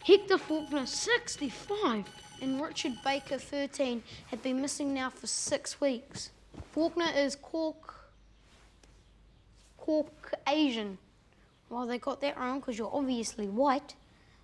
Hector Faulkner, 65, and Richard Baker, 13, have been missing now for 6 weeks. Faulkner is Caucasian. Well, they got that wrong because you're obviously white.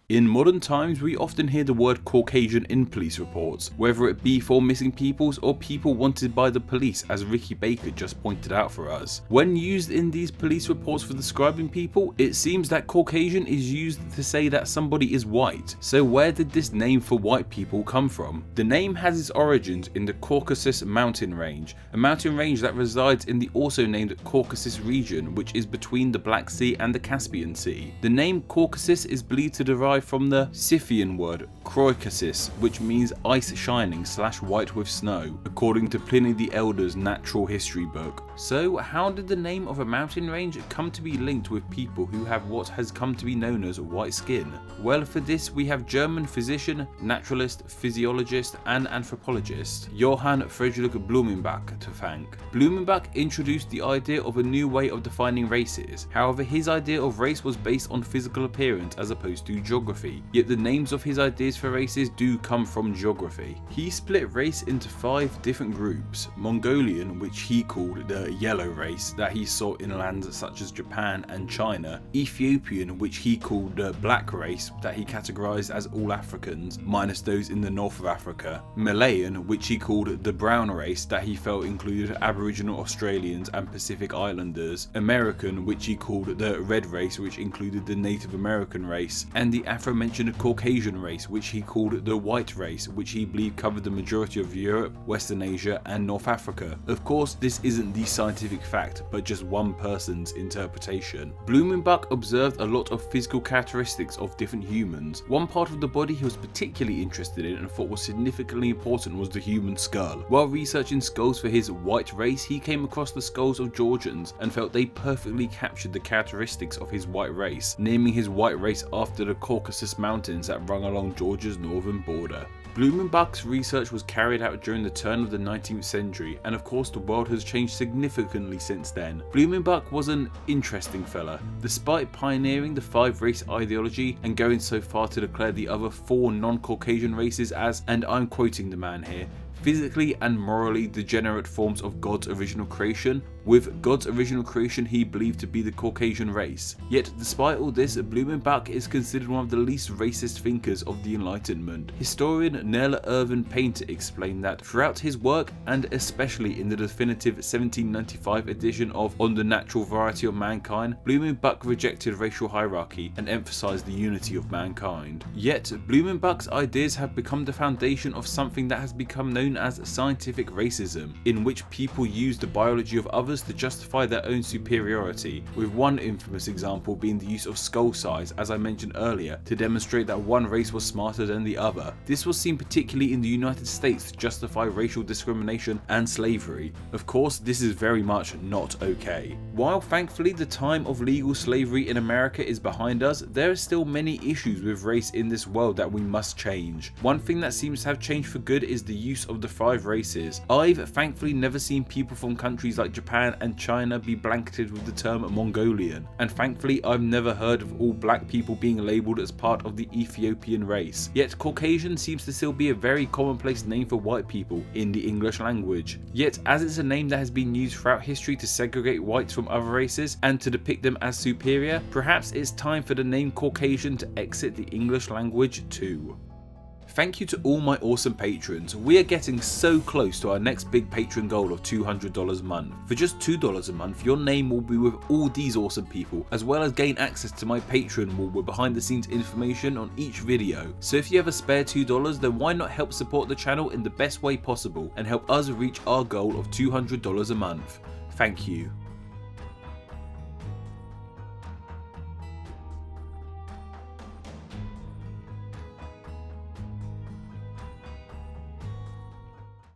In modern times, we often hear the word Caucasian in police reports, whether it be for missing peoples or people wanted by the police, as Ricky Baker just pointed out for us. When used in these police reports for describing people, it seems that Caucasian is used to say that somebody is white. So where did this name for white people come from? The name has its origins in the Caucasus mountain range, a mountain range that resides in the also named Caucasus region, which is between the Black Sea and the Caspian Sea. The name Caucasus is believed to derive from the Scythian word Kroikasis, which means ice shining / white with snow, according to Pliny the Elder's natural history book. So how did the name of a mountain range come to be linked with people who have what has come to be known as white skin? Well, for this we have German physician, naturalist, physiologist and anthropologist Johann Friedrich BLUMENBACH to thank. BLUMENBACH introduced the idea of a new way of defining races. However, his idea of race was based on physical appearance as opposed to geography, yet the names of his ideas for races do come from geography. He split race into 5 different groups: Mongolian, which he called the yellow race that he saw in lands such as Japan and China; Ethiopian, which he called the black race that he categorized as all Africans, minus those in the north of Africa; Malayan, which he called the brown race that he felt included Aboriginal Australians and Pacific Islanders; American, which he called the red race, which included the Native American race; and the aforementioned Caucasian race, which he called the white race, which he believed covered the majority of Europe, Western Asia and North Africa. Of course, this isn't the scientific fact, but just one person's interpretation. BLUMENBACH observed a lot of physical characteristics of different humans. One part of the body he was particularly interested in and thought was significantly important was the human skull. While researching skulls for his white race, he came across the skulls of Georgians and felt they perfectly captured the characteristics of his white race, naming his white race after the Caucasus Mountains that run along Georgia's northern border. BLUMENBACH's research was carried out during the turn of the 19th century, and of course the world has changed significantly since then. BLUMENBACH was an interesting fella. Despite pioneering the 5 race ideology and going so far to declare the other 4 non-Caucasian races as, and I'm quoting the man here, physically and morally degenerate forms of God's original creation, with God's original creation he believed to be the Caucasian race. Yet despite all this, BLUMENBACH is considered one of the least racist thinkers of the Enlightenment. Historian Nella Irvin Painter explained that throughout his work, and especially in the definitive 1795 edition of On the Natural Variety of Mankind, BLUMENBACH rejected racial hierarchy and emphasized the unity of mankind. Yet BLUMENBACH's ideas have become the foundation of something that has become known as scientific racism, in which people use the biology of others to justify their own superiority, with one infamous example being the use of skull size, as I mentioned earlier, to demonstrate that one race was smarter than the other. This was seen particularly in the United States to justify racial discrimination and slavery. Of course, this is very much not okay. While thankfully the time of legal slavery in America is behind us, there are still many issues with race in this world that we must change. One thing that seems to have changed for good is the use of the 5 races. I've thankfully never seen people from countries like Japan and China be blanketed with the term Mongolian, and thankfully I've never heard of all black people being labelled as part of the Ethiopian race. Yet Caucasian seems to still be a very commonplace name for white people in the English language. Yet as it's a name that has been used throughout history to segregate whites from other races and to depict them as superior, perhaps it's time for the name Caucasian to exit the English language too. Thank you to all my awesome patrons. We are getting so close to our next big patron goal of $200 a month. For just $2 a month, your name will be with all these awesome people, as well as gain access to my Patreon wall with behind the scenes information on each video. So if you have a spare $2, then why not help support the channel in the best way possible and help us reach our goal of $200 a month. Thank you.